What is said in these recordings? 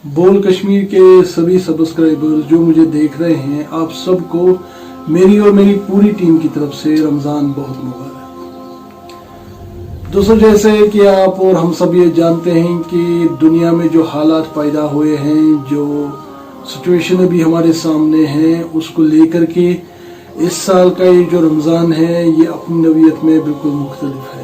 बोल कश्मीर के सभी सब्सक्राइबर्स जो मुझे देख रहे हैं, आप सबको मेरी और मेरी पूरी टीम की तरफ से रमज़ान बहुत मुबारक। दोस्तों, जैसे कि आप और हम सब ये जानते हैं कि दुनिया में जो हालात पैदा हुए हैं, जो सिचुएशन अभी हमारे सामने है, उसको लेकर के इस साल का ये जो रमज़ान है ये अपनी नौइयत में बिल्कुल मुख्तलिफ है।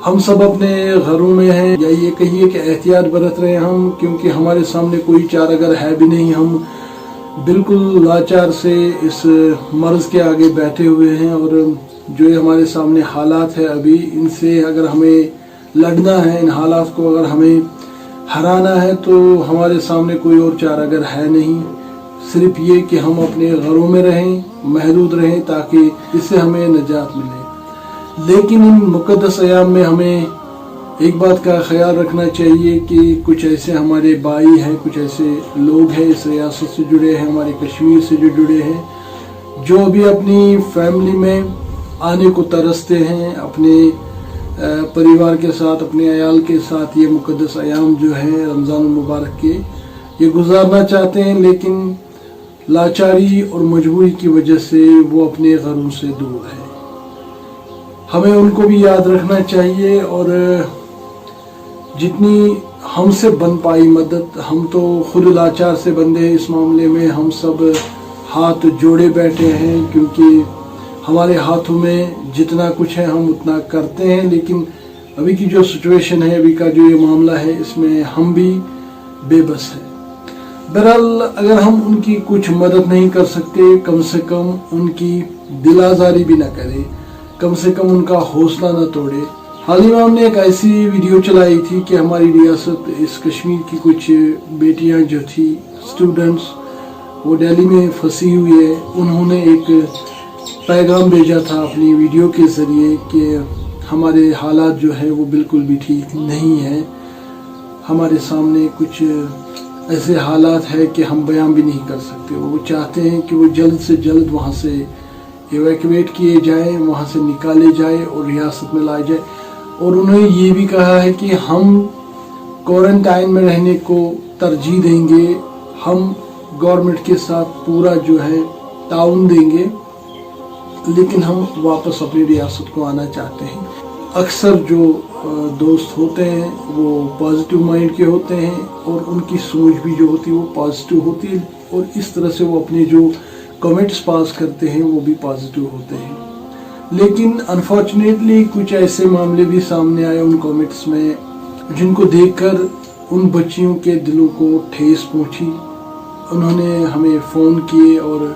हम सब अपने घरों में हैं, या ये कहिए कि एहतियात बरत रहे हैं हम, क्योंकि हमारे सामने कोई चारागर है भी नहीं। हम बिल्कुल लाचार से इस मर्ज़ के आगे बैठे हुए हैं, और जो ये हमारे सामने हालात है अभी, इनसे अगर हमें लड़ना है, इन हालात को अगर हमें हराना है, तो हमारे सामने कोई और चारागर है नहीं। सिर्फ ये कि हम अपने घरों में रहें, महदूद रहें, ताकि इससे हमें निजात मिले। लेकिन इन मुक़द्दस अयाम में हमें एक बात का ख्याल रखना चाहिए कि कुछ ऐसे हमारे भाई हैं, कुछ ऐसे लोग हैं इस रियासत से जुड़े हैं, हमारे कश्मीर से जो जुड़े हैं, जो अभी अपनी फैमिली में आने को तरसते हैं, अपने परिवार के साथ, अपने अयाल के साथ ये मुक़द्दस अयाम जो है रमज़ान मुबारक के, ये गुजारना चाहते हैं, लेकिन लाचारी और मजबूरी की वजह से वो अपने घरों से दूर है। हमें उनको भी याद रखना चाहिए, और जितनी हमसे बन पाई मदद, हम तो खुद लाचार से बंदे हैं इस मामले में, हम सब हाथ जोड़े बैठे हैं, क्योंकि हमारे हाथों में जितना कुछ है हम उतना करते हैं। लेकिन अभी की जो सिचुएशन है, अभी का जो ये मामला है, इसमें हम भी बेबस हैं। बहरहाल, अगर हम उनकी कुछ मदद नहीं कर सकते, कम से कम उनकी दिल आज़ारी भी ना करें, कम से कम उनका हौसला न तोड़े। हाल ही में हमने एक ऐसी वीडियो चलाई थी कि हमारी रियासत, इस कश्मीर की कुछ बेटियां जो थी, स्टूडेंट्स, वो दिल्ली में फंसी हुई है। उन्होंने एक पैगाम भेजा था अपनी वीडियो के ज़रिए कि हमारे हालात जो है वो बिल्कुल भी ठीक नहीं है, हमारे सामने कुछ ऐसे हालात है कि हम बयां भी नहीं कर सकते। वो चाहते हैं कि वो जल्द से जल्द वहाँ से इवैक्यूएट किए जाए, वहाँ से निकाले जाए और रियासत में लाए जाए। और उन्होंने ये भी कहा है कि हम क्वारंटाइन में रहने को तरजीह देंगे, हम गवर्नमेंट के साथ पूरा जो है ताउन देंगे, लेकिन हम वापस अपनी रियासत को आना चाहते हैं। अक्सर जो दोस्त होते हैं वो पॉजिटिव माइंड के होते हैं, और उनकी सोच भी जो होती है वो पॉजिटिव होती है, और इस तरह से वो अपने जो कमेंट्स पास करते हैं वो भी पॉजिटिव होते हैं। लेकिन अनफॉर्चुनेटली कुछ ऐसे मामले भी सामने आए उन कमेंट्स में, जिनको देखकर उन बच्चियों के दिलों को ठेस पहुंची। उन्होंने हमें फ़ोन किए और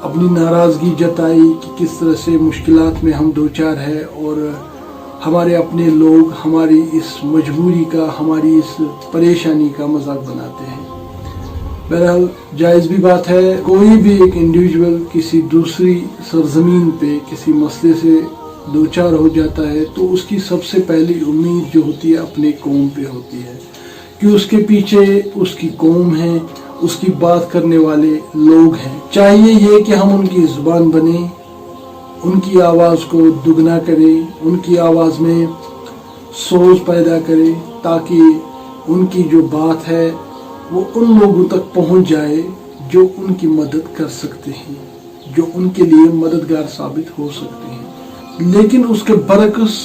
अपनी नाराज़गी जताई कि किस तरह से मुश्किलात में हम दो चार है, और हमारे अपने लोग हमारी इस मजबूरी का, हमारी इस परेशानी का मजाक बनाते हैं। बहरहाल, जायज़ भी बात है, कोई भी एक इंडिविजुअल किसी दूसरी सरजमीन पे किसी मसले से दो चार हो जाता है, तो उसकी सबसे पहली उम्मीद जो होती है अपने कौम पे होती है, कि उसके पीछे उसकी कौम है, उसकी बात करने वाले लोग हैं। चाहिए ये कि हम उनकी ज़ुबान बने, उनकी आवाज़ को दुगना करें, उनकी आवाज़ में सोच पैदा करें, ताकि उनकी जो बात है वो उन लोगों तक पहुंच जाए जो उनकी मदद कर सकते हैं, जो उनके लिए मददगार साबित हो सकते हैं। लेकिन उसके बरक्स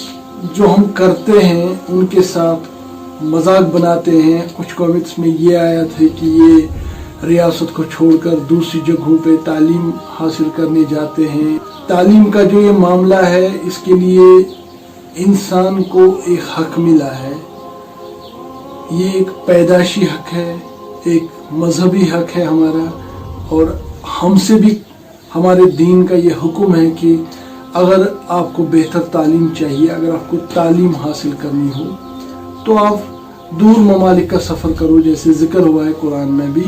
जो हम करते हैं, उनके साथ मजाक बनाते हैं। कुछ कमेंट्स में ये आया था कि ये रियासत को छोड़कर दूसरी जगहों पे तालीम हासिल करने जाते हैं। तालीम का जो ये मामला है, इसके लिए इंसान को एक हक मिला है, ये एक पैदाशी हक है, एक मजहबी हक है हमारा, और हमसे भी हमारे दीन का ये हुक्म है कि अगर आपको बेहतर तालीम चाहिए, अगर आपको तालीम हासिल करनी हो, तो आप दूर ममालिक का सफ़र करो। जैसे जिक्र हुआ है कुरान में भी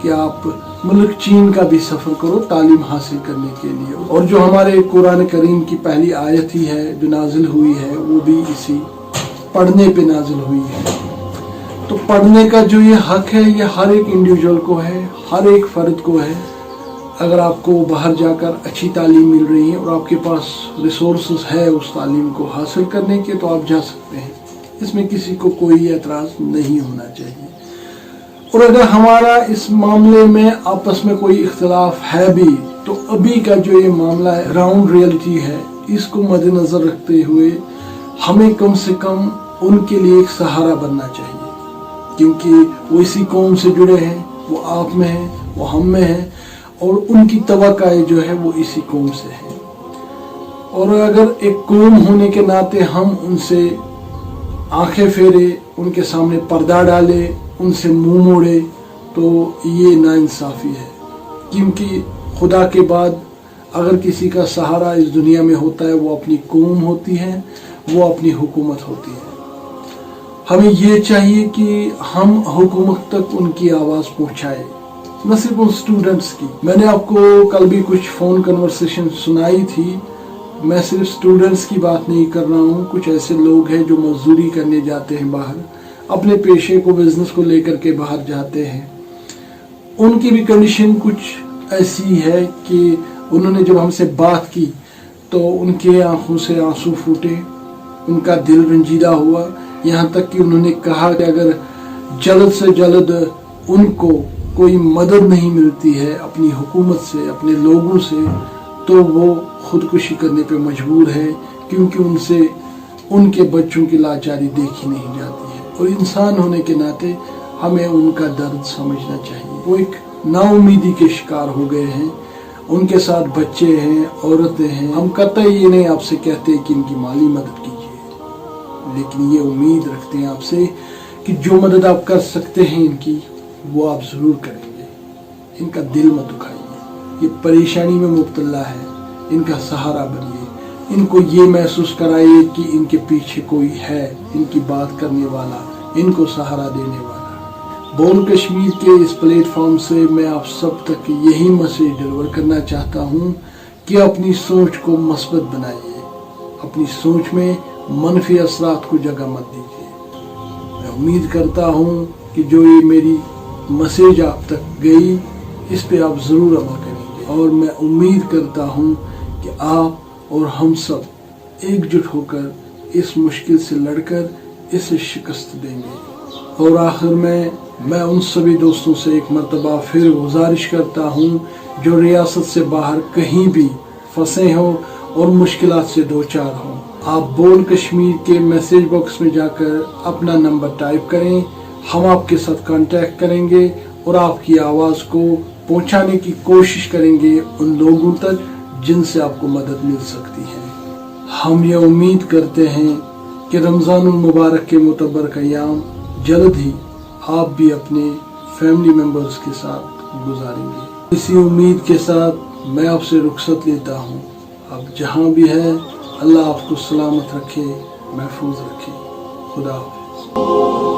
कि आप मुल्क चीन का भी सफ़र करो तालीम हासिल करने के लिए। और जो हमारे कुरान करीम की पहली आयत ही है जो नाजिल हुई है, वो भी इसी पढ़ने पे नाजिल हुई है। तो पढ़ने का जो ये हक है, ये हर एक इंडिविजुअल को है, हर एक फ़र्द को है। अगर आपको बाहर जाकर अच्छी तालीम मिल रही है और आपके पास रिसोर्सेज है उस तालीम को हासिल करने के, तो आप जा सकते हैं। इसमें किसी को कोई एतराज़ नहीं होना चाहिए। और अगर हमारा इस मामले में आपस में कोई इख्तिलाफ है भी, तो अभी का जो ये मामला है, ग्राउंड रियलिटी है, इसको मद्देनज़र रखते हुए हमें कम से कम उनके लिए एक सहारा बनना चाहिए, क्योंकि वो इसी कौम से जुड़े हैं, वो आप में हैं, वो हम में हैं, और उनकी तवक्काएं जो है वो इसी कौम से है। और अगर एक कौम होने के नाते हम उनसे आंखें फेरे, उनके सामने पर्दा डाले, उनसे मुंह मोड़े, तो ये नाइंसाफ़ी है। क्योंकि खुदा के बाद अगर किसी का सहारा इस दुनिया में होता है, वो अपनी कौम होती है, वो अपनी हुकूमत होती है। हमें ये चाहिए कि हम हुकूमत तक उनकी आवाज़ पहुँचाए, न सिर्फ उन स्टूडेंट्स की। मैंने आपको कल भी कुछ फ़ोन कन्वर्सेशन सुनाई थी। मैं सिर्फ स्टूडेंट्स की बात नहीं कर रहा हूँ, कुछ ऐसे लोग हैं जो मजदूरी करने जाते हैं बाहर, अपने पेशे को, बिजनेस को लेकर के बाहर जाते हैं। उनकी भी कंडीशन कुछ ऐसी है कि उन्होंने जब हमसे बात की तो उनके आंखों से आंसू फूटे, उनका दिल रंजीदा हुआ, यहाँ तक कि उन्होंने कहा कि अगर जल्द से जल्द उनको कोई मदद नहीं मिलती है अपनी हुकूमत से, अपने लोगों से, तो वो खुदकुशी करने पे मजबूर है, क्योंकि उनसे उनके बच्चों की लाचारी देखी नहीं जाती है। और इंसान होने के नाते हमें उनका दर्द समझना चाहिए। वो एक नाउमीदी के शिकार हो गए हैं, उनके साथ बच्चे हैं, औरतें हैं। हम कतई ये नहीं आपसे कहते कि इनकी माली मदद कीजिए, लेकिन ये उम्मीद रखते हैं आपसे कि जो मदद आप कर सकते हैं इनकी, वो आप ज़रूर करेंगे। इनका दिल मत दुखाइए, ये परेशानी में मुब्तला है, इनका सहारा बनिए, इनको ये महसूस कराइए कि इनके पीछे कोई है, इनकी बात करने वाला, इनको सहारा देने वाला। बोल कश्मीर के इस प्लेटफॉर्म से मैं आप सब तक यही मैसेज डिलीवर करना चाहता हूँ कि अपनी सोच को मस्बत बनाइए, अपनी सोच में मनफी असरात को जगह मत दीजिए। मैं उम्मीद करता हूँ कि जो ये मेरी मैसेज आप तक गई, इस पे आप ज़रूर अमल करेंगे, और मैं उम्मीद करता हूँ कि आप और हम सब एकजुट होकर इस मुश्किल से लड़कर इसे शिकस्त देंगे। और आखिर में मैं उन सभी दोस्तों से एक मरतबा फिर गुजारिश करता हूँ जो रियासत से बाहर कहीं भी फंसे हों और मुश्किलात से दो चार हों, आप बोल कश्मीर के मैसेज बॉक्स में जाकर अपना नंबर टाइप करें। हम आपके साथ कांटेक्ट करेंगे और आपकी आवाज़ को पहुंचाने की कोशिश करेंगे उन लोगों तक जिनसे आपको मदद मिल सकती है। हम ये उम्मीद करते हैं कि रमज़ानुल मुबारक के मुतबर क़याम जल्द ही आप भी अपने फैमिली मेम्बर्स के साथ गुजारेंगे। इसी उम्मीद के साथ मैं आपसे रुखसत लेता हूँ। आप जहाँ भी हैं, अल्लाह आपको सलामत रखे, महफूज रखे। खुदा हाफ़िज़।